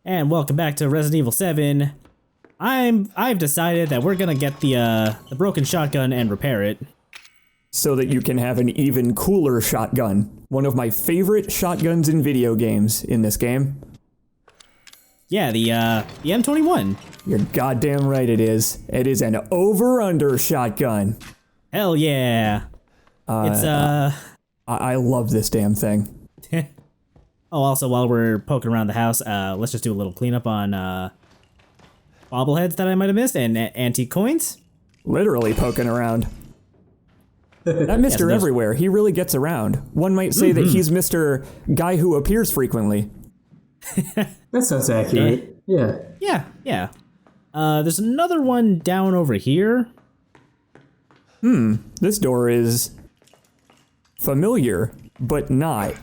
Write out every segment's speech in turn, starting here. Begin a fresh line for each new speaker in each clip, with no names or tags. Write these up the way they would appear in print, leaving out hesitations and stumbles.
And welcome back to Resident Evil 7. I've decided that we're gonna get the broken shotgun and repair it.
So that you can have an even cooler shotgun. One of my favorite shotguns in video games in this game.
Yeah, the M21.
You're goddamn right it is. It is an over-under shotgun.
Hell yeah.
I love this damn thing.
Oh, also, while we're poking around the house, let's just do a little cleanup on bobbleheads that I might have missed and antique coins.
Literally poking around. That Mr.
Yes,
Everywhere, he really gets around. One might say that he's Mr. Guy who appears frequently.
That sounds accurate. Yeah.
Yeah. There's another one down over here.
This door is familiar, but not.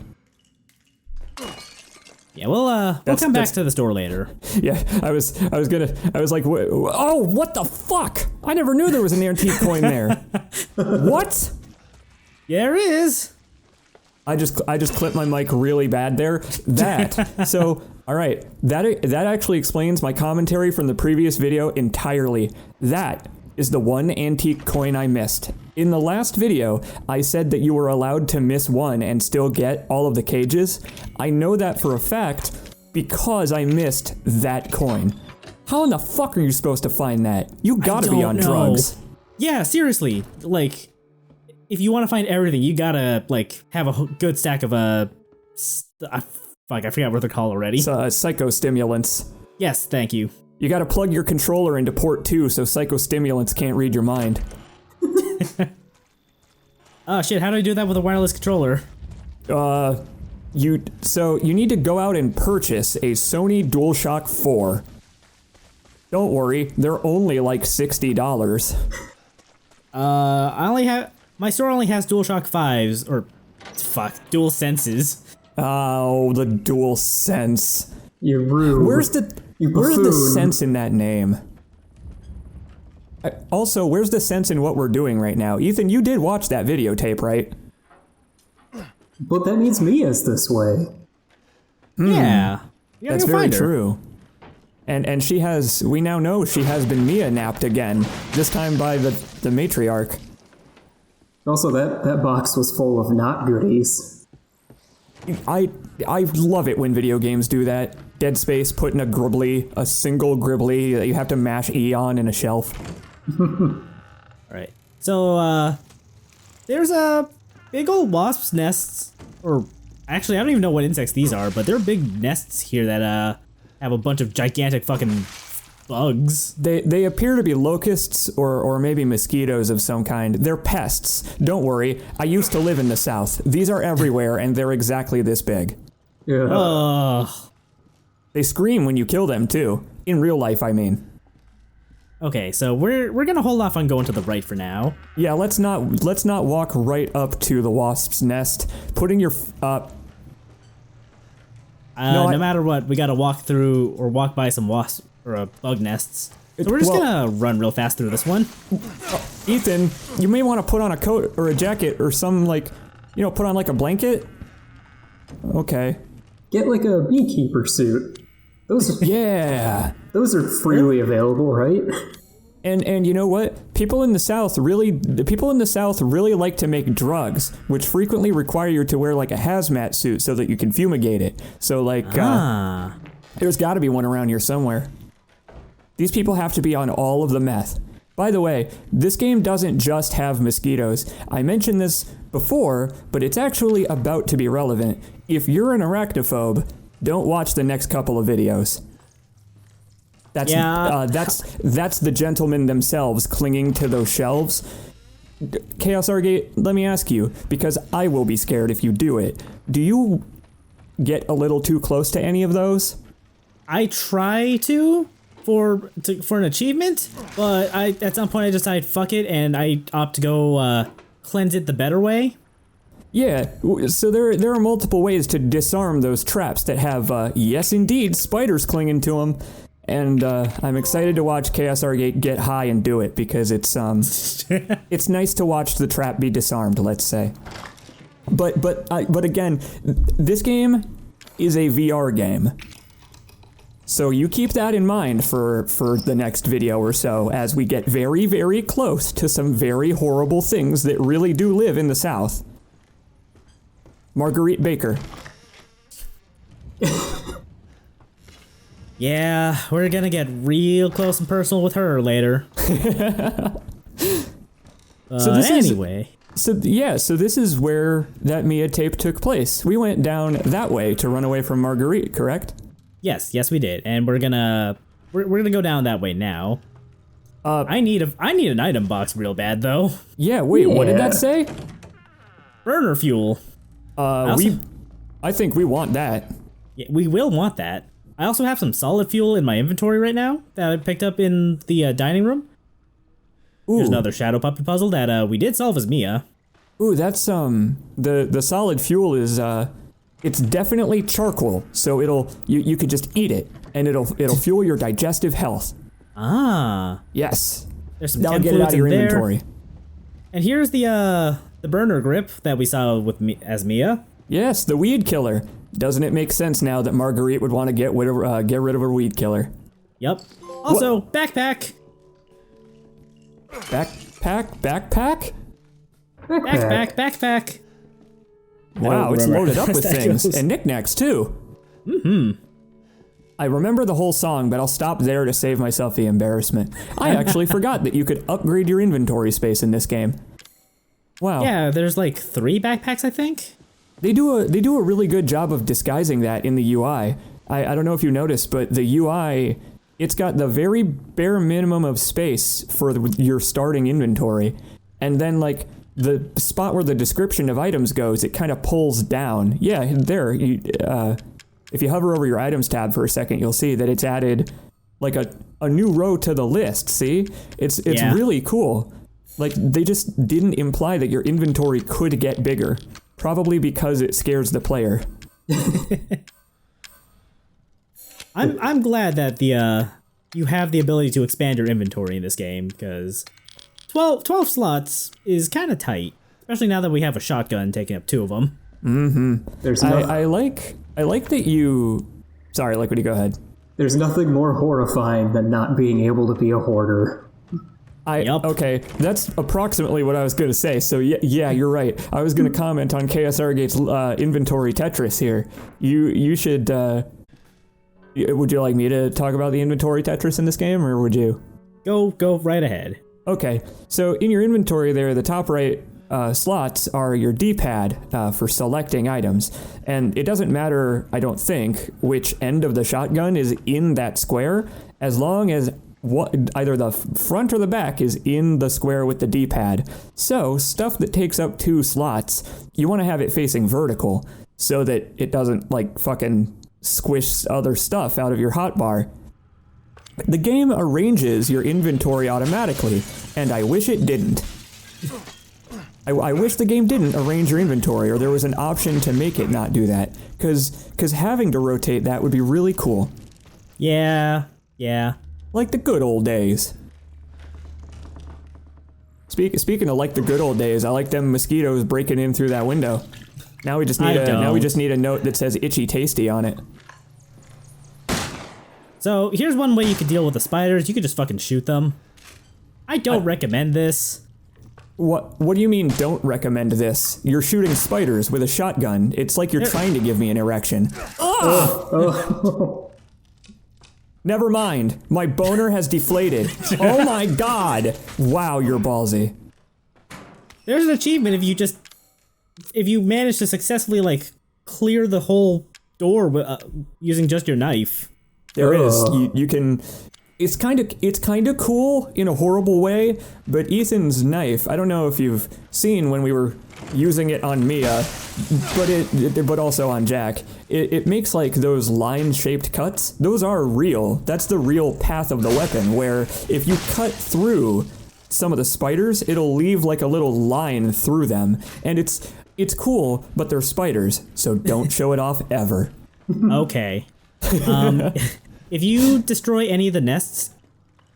Yeah, we'll come back to this door later.
Yeah, I was like, oh, what the fuck? I never knew there was an antique coin there. What?
There is.
I just clipped my mic really bad there. So, all right, that actually explains my commentary from the previous video entirely. That is the one antique coin I missed. In the last video, I said that you were allowed to miss one and still get all of the cages. I know that for a fact because I missed that coin. How in the fuck are you supposed to find that? You gotta be on drugs.
Yeah, seriously. Like, if you want to find everything, you gotta, like, have a good stack of, I forgot what they're called already.
Psychostimulants.
Yes, thank you.
You gotta plug your controller into port 2 so psychostimulants can't read your mind.
Oh shit, how do I do that with a wireless controller?
You need to go out and purchase a Sony DualShock 4. Don't worry, they're only like $60.
My store only has DualShock 5s, or Dual Senses.
Oh, the DualSense.
You're rude.
Where's the sense in that name? Also, where's the sense in what we're doing right now? Ethan, you did watch that videotape, right?
But that means Mia's this way.
Yeah.
That's very true. And we now know she has been Mia napped again, this time by the matriarch.
Also, that box was full of not goodies.
I love it when video games do that. Dead Space putting a single gribbly that you have to mash E on in a shelf.
Alright. So, there's a big old wasp's nests, or actually, I don't even know what insects these are, but they're big nests here that, have a bunch of gigantic fucking bugs.
They appear to be locusts or maybe mosquitoes of some kind. They're pests. Don't worry, I used to live in the South. These are everywhere and they're exactly this big.
Yeah.
Ugh.
They scream when you kill them too. In real life, I mean.
Okay, so we're gonna hold off on going to the right for now.
Yeah, let's not walk right up to the wasp's nest. Putting your
no matter what, we gotta walk through or walk by some wasp or bug nests. So we're just gonna run real fast through this one.
Ethan, you may want to put on a coat or a jacket or some put on like a blanket. Okay.
Get like a beekeeper suit. Those are freely available, right?
And you know what? People in the South really like to make drugs, which frequently require you to wear like a hazmat suit so that you can fumigate it. So there's got to be one around here somewhere. These people have to be on all of the meth. By the way, this game doesn't just have mosquitoes. I mentioned this before, but it's actually about to be relevant. If you're an arachnophobe, don't watch the next couple of videos. That's the gentlemen themselves clinging to those shelves. ChaosArgate, let me ask you, because I will be scared if you do it. Do you get a little too close to any of those?
I try to for an achievement, but at some point I decide fuck it and I opt to go cleanse it the better way.
Yeah, so there are multiple ways to disarm those traps that have, yes indeed, spiders clinging to them. And I'm excited to watch ChaosArgate get high and do it because it's it's nice to watch the trap be disarmed, let's say. But again, this game is a VR game. So you keep that in mind for the next video or so as we get very, very close to some very horrible things that really do live in the South. Margurite Baker.
Yeah, we're gonna get real close and personal with her later.
So this
anyway.
So this is where that Mia tape took place. We went down that way to run away from Margurite, correct?
Yes, we did, and we're gonna go down that way now. I need an item box real bad though.
Yeah. Wait. What did that say?
Burner fuel.
I think we want that.
Yeah, we will want that. I also have some solid fuel in my inventory right now that I picked up in the dining room.
Ooh.
There's another shadow puppet puzzle that we did solve as Mia.
Ooh, that's the solid fuel is it's definitely charcoal, so you could just eat it and it'll fuel your digestive health.
Ah.
Yes.
There's some
That'll get it out of your inventory.
And here's the burner grip that we saw with as Mia.
Yes, the weed killer. Doesn't it make sense now that Margurite would want to get rid of her weed killer?
Yep. Also, backpack.
Backpack?
Backpack.
Wow, it's loaded up with things and knickknacks too. I remember the whole song, but I'll stop there to save myself the embarrassment. I actually forgot that you could upgrade your inventory space in this game. Wow.
Yeah, there's like 3 backpacks, I think.
They do a really good job of disguising that in the UI. I don't know if you noticed, but the UI, it's got the very bare minimum of space for your starting inventory. And then like the spot where the description of items goes, it kind of pulls down. Yeah, there. If you hover over your items tab for a second, you'll see that it's added like a new row to the list. See? It's really cool. Like they just didn't imply that your inventory could get bigger. Probably because it scares the player.
I'm glad that you have the ability to expand your inventory in this game, because 12 slots is kind of tight, especially now that we have a shotgun taking up 2 of them.
Mm-hmm.
I like that you. Sorry, like, would you go ahead?
There's nothing more horrifying than not being able to be a hoarder.
Okay, that's approximately what I was going to say. So yeah, you're right. I was going to comment on ChaosArgate's inventory Tetris here. You should. Would you like me to talk about the inventory Tetris in this game, or would you?
Go right ahead.
Okay, so in your inventory there, the top right slots are your D-pad for selecting items, and it doesn't matter, I don't think, which end of the shotgun is in that square, as long as either the front or the back is in the square with the D-pad. So stuff that takes up 2 slots, you want to have it facing vertical so that it doesn't like fucking squish other stuff out of your hotbar. The game arranges your inventory automatically, and I wish it didn't. I wish the game didn't arrange your inventory, or there was an option to make it not do that, because having to rotate that would be really cool.
Yeah.
Like the good old days. Speaking of like the good old days, I like them mosquitoes breaking in through that window. Now we just need a note that says itchy tasty on it.
So here's one way you could deal with the spiders. You could just fucking shoot them. I don't recommend this.
What do you mean don't recommend this? You're shooting spiders with a shotgun. It's like you're trying to give me an erection. Oh. Never mind. My boner has deflated. Oh my god. Wow, you're ballsy.
There's an achievement if you manage to successfully like clear the whole door using just your knife.
There is. You can. It's kind of cool in a horrible way, but Ethan's knife, I don't know if you've seen when we were using it on Mia, but also on Jack, it makes like those line-shaped cuts. Those are real. That's the real path of the weapon, where if you cut through some of the spiders, it'll leave like a little line through them, and it's cool, but they're spiders, so don't show it off ever.
Okay. If you destroy any of the nests,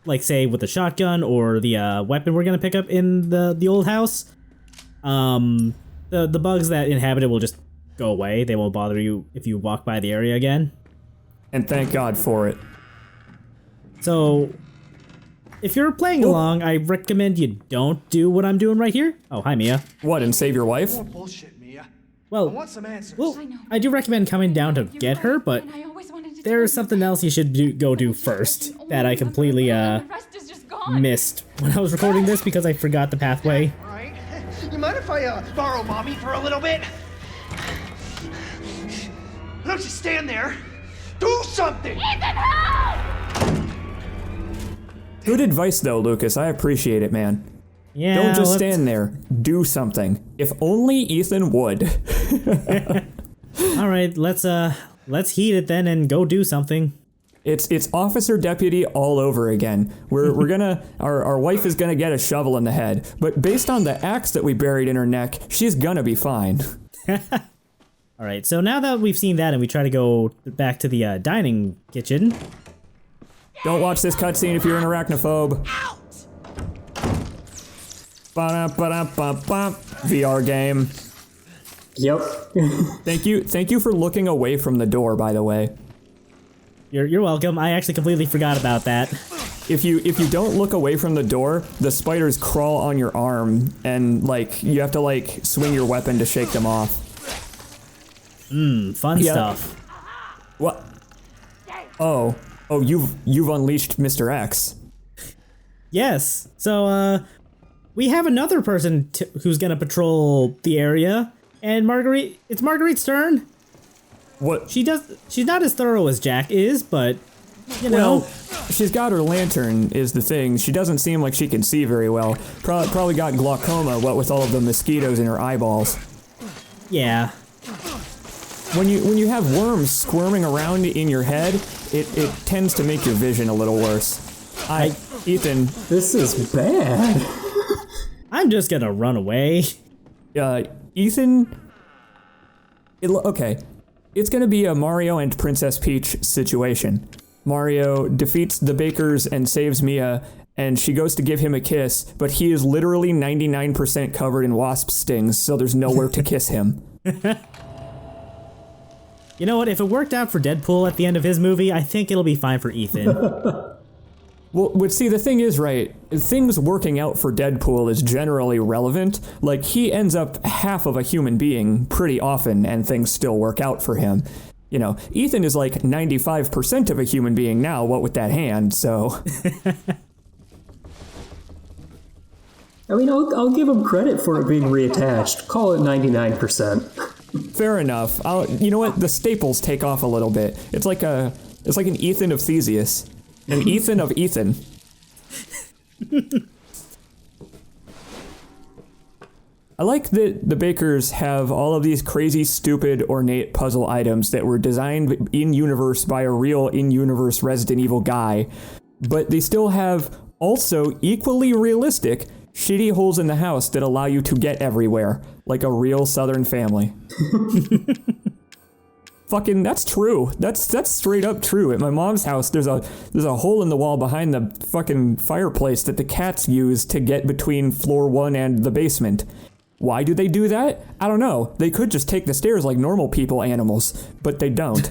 like say with the shotgun or the weapon we're gonna pick up in the old house, the bugs that inhabit it will just go away. They won't bother you if you walk by the area again.
And thank God for it.
So, if you're playing along, I recommend you don't do what I'm doing right here. Oh, hi, Mia.
What, and save your wife?
More bullshit, Mia.
Well,
I want some answers.
well, I do recommend coming down to get her, but there's something else you should go do first that I completely missed when I was recording this because I forgot the pathway.
All right. You mind if I borrow mommy for a little bit? Don't you stand there. Do something!
Good advice, though, Lucas. I appreciate it, man.
Yeah.
Don't just stand there. Do something. If only Ethan would.
All right, let's heat it then and go do something.
It's officer deputy all over again. We're gonna our wife is gonna get a shovel in the head, but based on the axe that we buried in her neck, she's gonna be fine.
All right, so now that we've seen that and we try to go back to the dining kitchen.
Don't watch this cutscene if you're an arachnophobe. Ba-da-ba-da-ba-ba. VR game.
Yep.
Thank you for looking away from the door, by the way.
You're welcome. I actually completely forgot about that.
If you don't look away from the door, the spiders crawl on your arm and like you have to like swing your weapon to shake them off.
Fun stuff.
What? Oh, you've unleashed Mr. X.
Yes. So we have another person who's gonna patrol the area, and Margurite. It's Margurite's turn.
What?
She's not as thorough as Jack is, but you know.
Well, she's got her lantern is the thing. She doesn't seem like she can see very well. Probably got glaucoma, what with all of the mosquitoes in her eyeballs.
Yeah.
When you have worms squirming around in your head, it tends to make your vision a little worse. Ethan.
This is bad.
I'm just gonna run away.
Ethan. Okay. It's gonna be a Mario and Princess Peach situation. Mario defeats the Bakers and saves Mia, and she goes to give him a kiss, but he is literally 99% covered in wasp stings, so there's nowhere to kiss him.
You know what? If it worked out for Deadpool at the end of his movie, I think it'll be fine for Ethan.
Well, but see, the thing is, right, things working out for Deadpool is generally relevant. Like, he ends up half of a human being pretty often, and things still work out for him. You know, Ethan is like 95% of a human being now, what with that hand, so...
I mean, I'll give him credit for it being reattached. Call it 99%.
Fair enough. You know what? The staples take off a little bit. It's like an Ethan of Theseus. An Ethan of Ethan. I like that the Bakers have all of these crazy, stupid, ornate puzzle items that were designed in-universe by a real in-universe Resident Evil guy, but they still have also equally realistic shitty holes in the house that allow you to get everywhere, like a real Southern family. Fucking, that's true. That's straight up true. At my mom's house, there's a hole in the wall behind the fucking fireplace that the cats use to get between floor 1 and the basement. Why do they do that? I don't know. They could just take the stairs like normal people animals, but they don't.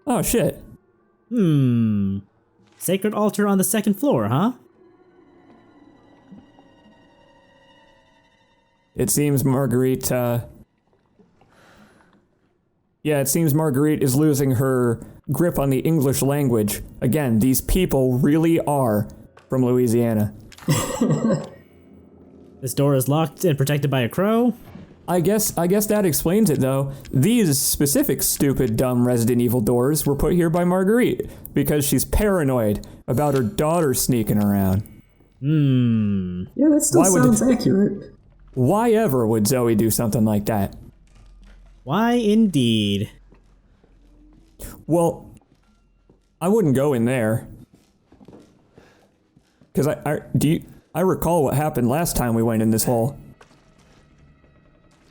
Oh shit.
Sacred altar on the second floor, huh?
It seems Margurite, it seems Margurite is losing her grip on the English language. Again, these people really are from Louisiana.
This door is locked and protected by a crow.
I guess that explains it, though. These specific stupid, dumb Resident Evil doors were put here by Margurite because she's paranoid about her daughter sneaking around.
Yeah, that still sounds accurate.
Why ever would Zoe do something like that?
Why indeed?
Well, I wouldn't go in there. Because I recall what happened last time we went in this hole.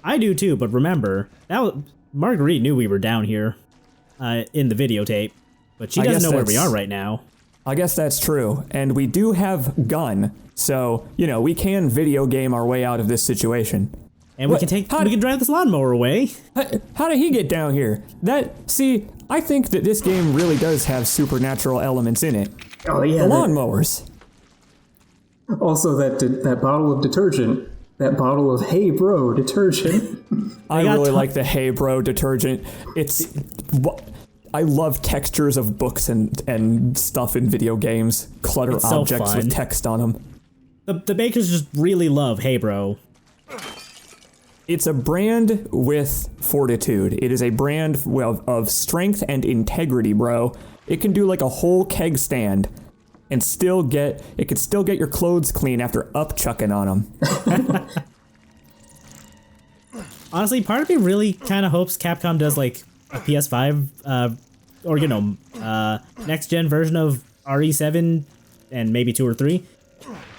I do too, but remember, Margurite knew we were down here in the videotape, but she doesn't know where we are right now.
I guess that's true, and we do have gun, so, you know, we can video game our way out of this situation.
And
What?
we can drive this lawnmower away.
How did he get down here? I think that this game really does have supernatural elements in it.
Oh yeah.
The lawnmowers.
Also, that bottle of detergent. That bottle of Hey Bro detergent.
I really like the Hey Bro detergent. I love textures of books and stuff in video games. Clutter
It's so
objects
fun.
with text on them.
The bakers just really love Hey Bro.
It's a brand with fortitude. It is a brand of strength and integrity, bro. It can do like a whole keg stand and it can still get your clothes clean after upchucking on them.
Honestly, part of me really kind of hopes Capcom does like a PS5 or next gen version of RE7 and maybe 2 or 3,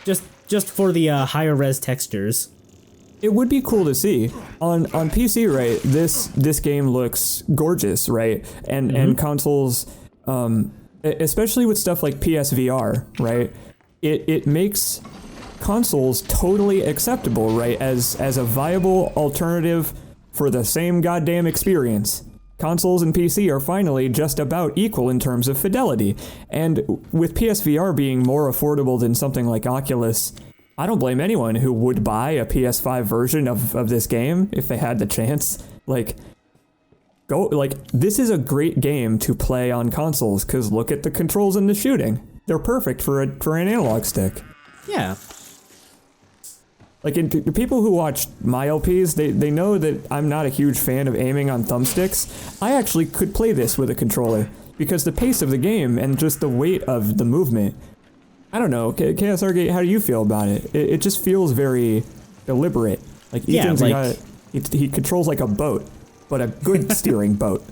just for the higher res textures.
It would be cool to see. On PC, right, this game looks gorgeous, right? And consoles, especially with stuff like PSVR, right? It makes consoles totally acceptable, right? As a viable alternative for the same goddamn experience. Consoles and PC are finally just about equal in terms of fidelity. And with PSVR being more affordable than something like Oculus, I don't blame anyone who would buy a PS5 version of this game if they had the chance. This is a great game to play on consoles, because look at the controls and the shooting. They're perfect for an analog stick.
Yeah.
The people who watch my LPs, they know that I'm not a huge fan of aiming on thumbsticks. I actually could play this with a controller, because the pace of the game and just the weight of the movement, I don't know, ChaosArgate, how do you feel about it? It just feels very deliberate. Like Ethan's he controls like a boat, but a good steering boat.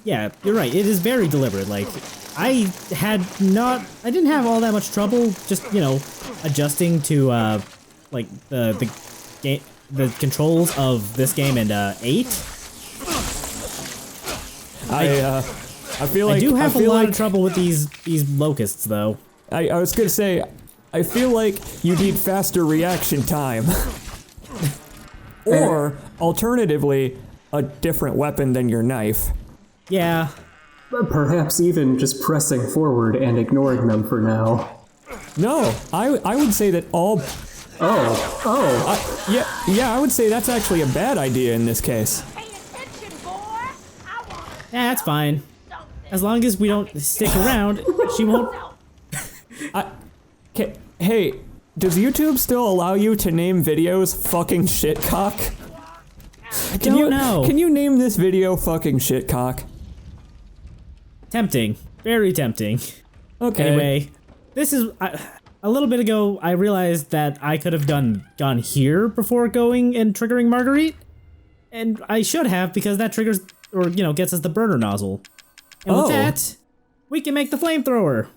Yeah, you're right. It is very deliberate. Like, I didn't have all that much trouble just, adjusting to the controls of this game and 8.
I feel like
I do have a lot
like
of trouble with these locusts though.
I was gonna say, I feel like you need faster reaction time. Or, alternatively, a different weapon than your knife.
Yeah.
Perhaps even just pressing forward and ignoring them for now.
No, I would say that all... Yeah, I would say that's actually a bad idea in this case.
Yeah, that's fine. As long as we don't stick around, she won't...
Hey, does YouTube still allow you to name videos fucking shitcock?
I don't know.
Can you name this video fucking shitcock?
Tempting. Very tempting.
Okay.
Anyway, this is... a little bit ago, I realized that I could have gone here before going and triggering Margurite. And I should have, because that triggers, or, gets us the burner nozzle. And with that, we can make the flamethrower.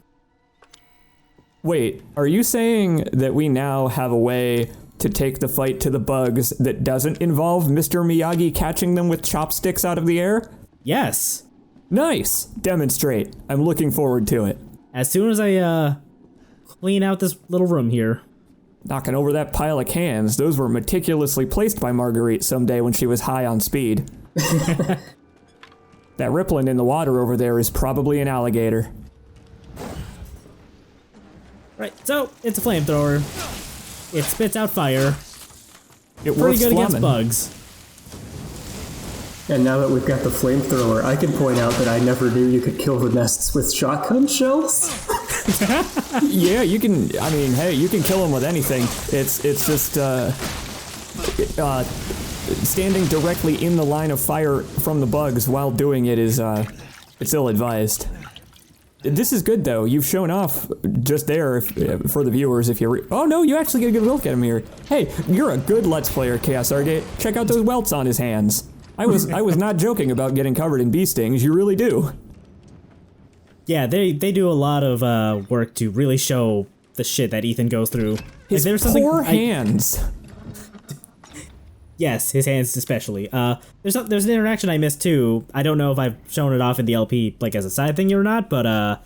Wait, are you saying that we now have a way to take the fight to the bugs that doesn't involve Mr. Miyagi catching them with chopsticks out of the air?
Yes.
Nice. Demonstrate. I'm looking forward to it.
As soon as I, clean out this little room here.
Knocking over that pile of cans. Those were meticulously placed by Margurite someday when she was high on speed. That rippling in the water over there is probably an alligator.
Right, so it's a flamethrower. It spits out fire.
It
Pretty
works
good against
flamming.
bugs.
And now that we've got the flamethrower, I can point out that I never knew you could kill the nests with shotgun shells.
Yeah, you can. I mean, hey, you can kill them with anything. It's just standing directly in the line of fire from the bugs while doing it is it's ill-advised. This is good though. You've shown off just there for the viewers. If you oh no, you actually get a good look at him here. Hey, you're a good Let's Player, ChaosArgate. Check out those welts on his hands. I was not joking about getting covered in bee stings. You really do.
Yeah, they do a lot of work to really show the shit that Ethan goes through.
His poor hands.
Yes, his hands especially. There's an interaction I missed too. I don't know if I've shown it off in the LP like as a side thing or not, but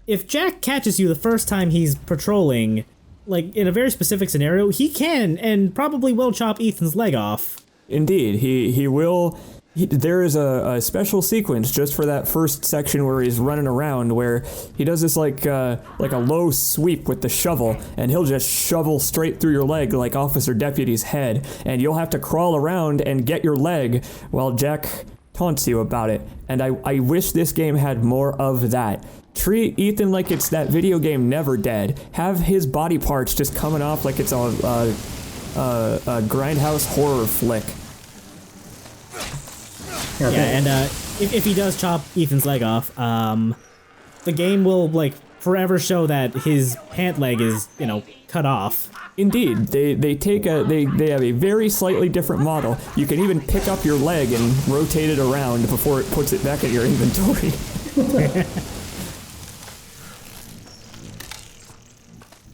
if Jack catches you the first time he's patrolling, like in a very specific scenario, he can and probably will chop Ethan's leg off.
Indeed, he will. There is a special sequence just for that first section where he's running around, where he does this like a low sweep with the shovel, and he'll just shovel straight through your leg like Officer Deputy's head, and you'll have to crawl around and get your leg while Jack taunts you about it. And I wish this game had more of that. Treat Ethan like it's that video game Never Dead. Have his body parts just coming off like it's a grindhouse horror flick.
Yeah, and if he does chop Ethan's leg off, the game will like forever show that his pant leg is, you know, cut off.
Indeed, they have a very slightly different model. You can even pick up your leg and rotate it around before it puts it back in your inventory.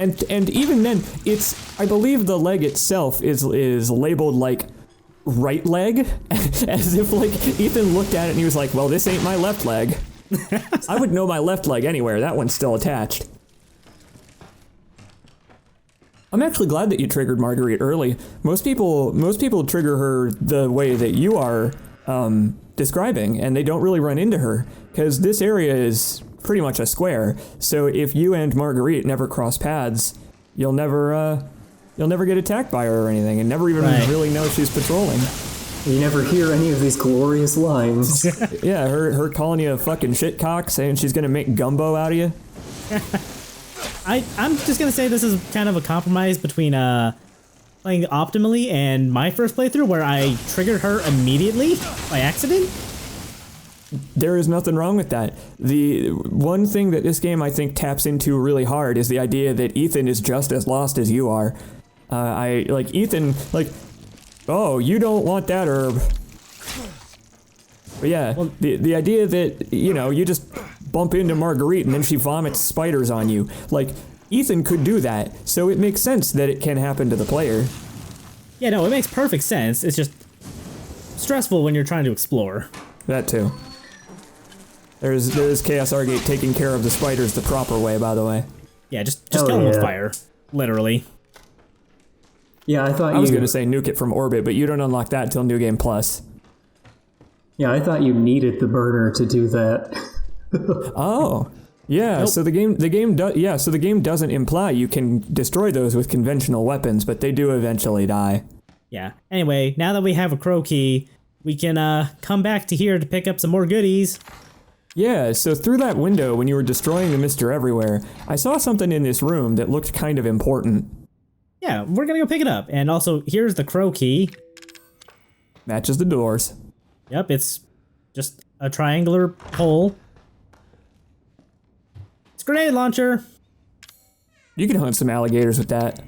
And even then, I believe the leg itself is labeled like right leg, as if like Ethan looked at it and he was like, well, this ain't my left leg. I would know my left leg anywhere. That one's still attached. I'm actually glad that you triggered Margurite early. Most people trigger her the way that you are describing, and they don't really run into her, because this area is pretty much a square. So if you and Margurite never cross paths, you'll never get attacked by her or anything, and never even really know she's patrolling.
You never hear any of these glorious lines.
Yeah, her calling you a fucking shitcock, saying she's gonna make gumbo out of you.
I'm just gonna say this is kind of a compromise between playing optimally and my first playthrough, where I triggered her immediately by accident.
There is nothing wrong with that. The one thing that this game I think taps into really hard is the idea that Ethan is just as lost as you are. Ethan, oh, you don't want that herb. But yeah, well, the idea that, you know, you just bump into Margurite and then she vomits spiders on you. Like, Ethan could do that, so it makes sense that it can happen to the player.
Yeah, no, it makes perfect sense. It's just stressful when you're trying to explore.
That too. There's ChaosArgate taking care of the spiders the proper way, by the way.
Yeah, just kill them with fire. Literally.
Yeah,
I was gonna say nuke it from orbit, but you don't unlock that till New Game Plus.
Yeah, I thought you needed the burner to do that.
Oh. Yeah, nope. So the game doesn't imply you can destroy those with conventional weapons, but they do eventually die.
Yeah. Anyway, now that we have a crow key, we can come back to here to pick up some more goodies.
Yeah, so through that window when you were destroying the Mr. Everywhere, I saw something in this room that looked kind of important.
Yeah, we're gonna go pick it up. And also, here's the crow key.
Matches the doors.
Yep, it's just a triangular hole. It's a grenade launcher.
You can hunt some alligators with that.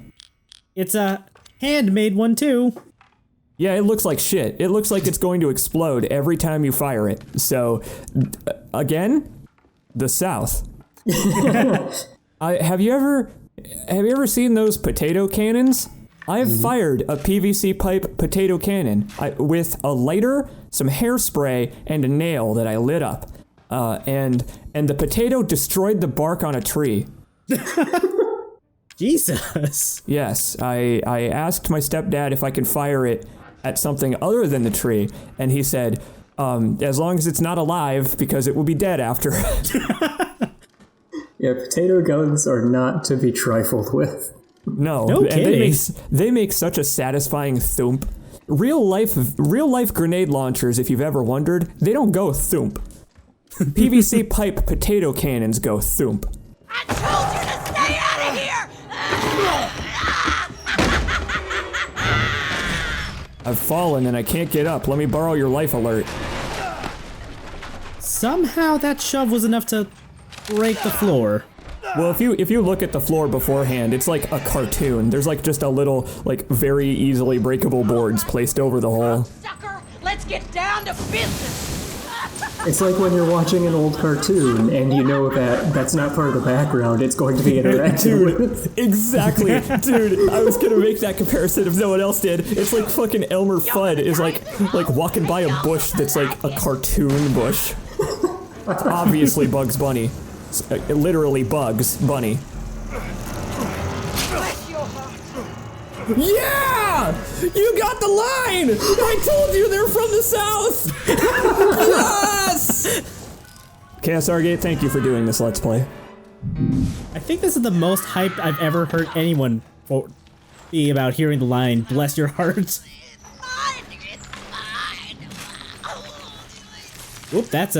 It's a handmade one too.
Yeah, it looks like shit. It looks like it's going to explode every time you fire it. So, again, the South. Have you ever seen those potato cannons? I've fired a PVC pipe potato cannon with a lighter, some hairspray, and a nail that I lit up. And the potato destroyed the bark on a tree.
Jesus.
Yes, I asked my stepdad if I could fire it at something other than the tree, and he said, as long as it's not alive, because it will be dead after.
Yeah, potato guns are not to be trifled with.
No,
kidding.
They make such a satisfying thump. Real life grenade launchers, if you've ever wondered, they don't go thump. PVC pipe potato cannons go thump.
I told you to stay out of here!
I've fallen and I can't get up. Let me borrow your life alert.
Somehow that shove was enough to break the floor.
Well, if you look at the floor beforehand, it's like a cartoon. There's like just a little, like, very easily breakable boards placed over the hole.
Sucker, let's get down to business!
It's like when you're watching an old cartoon and you know that that's not part of the background, it's going to be interactive with.
Exactly. Dude, I was gonna make that comparison if no one else did. It's like fucking Elmer Fudd is like walking by a bush that's like a cartoon bush. It's obviously Bugs Bunny. It's literally Bugs Bunny. Yeah! You got the line! I told you they're from the South! Yes! ChaosArgate, thank you for doing this Let's Play.
I think this is the most hyped I've ever heard anyone be about hearing the line, bless your heart.
It's fine.
Whoop, that's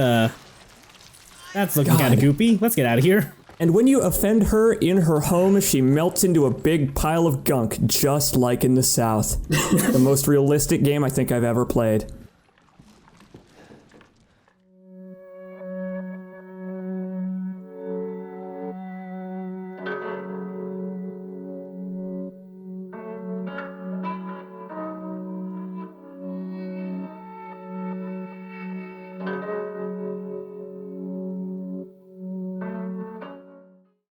looking kind of goopy. Let's get out of here.
And when you offend her in her home, she melts into a big pile of gunk, just like in the South. The most realistic game I think I've ever played.